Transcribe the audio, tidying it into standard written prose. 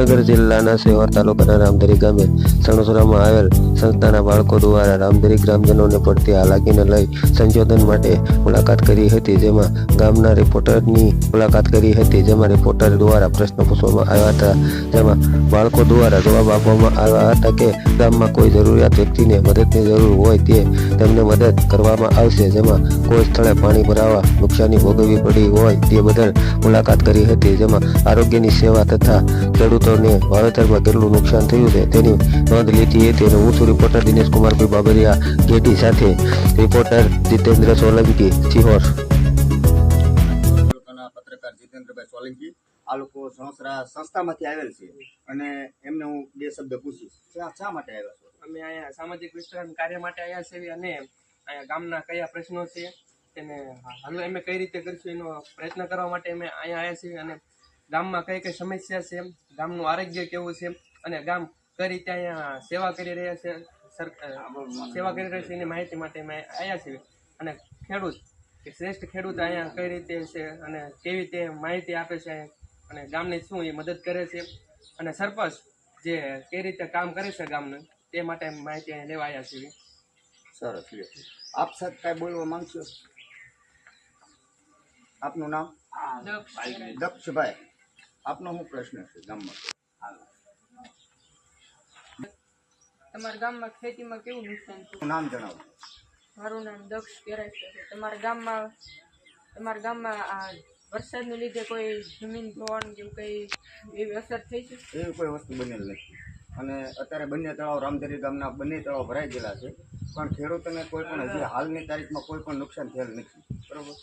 ભાવનગર જિલ્લાના સેવા તાલુકાના રામધરી ગામે સણોસરામાં આવેલ સંસ્થાના બાળકો દ્વારા રામધરી ગ્રામજનોને પડતી હાલાકીને લઈ સંશોધન માટે મુલાકાત કરી હતી, જેમાં ગામના રિપોર્ટરની મુલાકાત કરી હતી, જેમાં રિપોર્ટર દ્વારા પ્રશ્ન પૂછવામાં આવ્યા હતા, જેમાં બાળકો દ્વારા જવાબ આપવામાં આવ્યા હતા કે ગામમાં કોઈ જરૂરિયાત વ્યક્તિને મદદની જરૂર હોય તેમને મદદ કરવામાં આવશે, જેમાં કોઈ સ્થળે પાણી ભરાવા નુકસાની ભોગવવી પડી હોય તે બદલ મુલાકાત કરી હતી, જેમાં આરોગ્યની સેવા તથા ખેડૂતોને વાવેતરમાં કેટલું નુકસાન થયું છે તેની નોંધ લીધી હતી. હું છું રિપોર્ટર દિનેશ કુમારભાઈ બાબરિયા ગેડી સાથે રિપોર્ટર જીતેન્દ્ર સોલંકી સિહોર. પત્રકાર જીતેન્દ્રભાઈ સોલંકી આ લોકો સણોસરા સંસ્થામાંથી આવેલ છે અને એમને હું બે શબ્દ પૂછીશ. શા માટે આવ્યા છો? અમે અહીંયા સામાજિક વિસ્તરણ કાર્ય માટે આવ્યા છીએ અને અહીંયા ગામના કયા પ્રશ્નો છે તેને હલ અમે કઈ રીતે કરીશું એનો પ્રયત્ન કરવા માટે અમે અહીંયા આવ્યા છીએ અને ગામમાં કઈ કઈ સમસ્યા છે, ગામનું આરોગ્ય કેવું છે અને ગામ કઈ રીતે અહીંયા સેવા કરી રહ્યા છે, સેવા કરી રહ્યા છે એની માહિતી માટે અમે આવ્યા છીએ. અને ખેડૂત કે શ્રેષ્ઠ ખેડૂત અહીંયા કઈ રીતે છે અને કેવી રીતે માહિતી આપે છે અને ગામને શું એ મદદ કરે છે અને સરપંચ જે કઈ રીતે કામ કરે છે ગામનું તે માટે માહિતી અહીં લેવા આવ્યા છીએ. સરસ. આપ સાથે કાંઈ બોલવા માંગશો? આપનું નામ? દક્ષભાઈ. આપનો શું પ્રશ્ન છે ગામમાં? તમારા ગામમાં ખેતીમાં કેવું નુકસાન થયું? નામ જણાવો. મારું નામ દક્ષ કેરાય છે. તમારા ગામમાં આ વરસાદને લીધે કોઈ જમીન ધોવાણ જેવું કઈ એવી અસર થઈ છે? એવી કોઈ વસ્તુ બનેલ નથી અને અત્યારે બંને તળાવ રામધરી ગામના બંને તળાવ ભરાઈ ગયેલા છે, પણ ખેડૂતોને કોઈ પણ હજી હાલની તારીખમાં કોઈ પણ નુકસાન થયેલ નથી. બરોબર.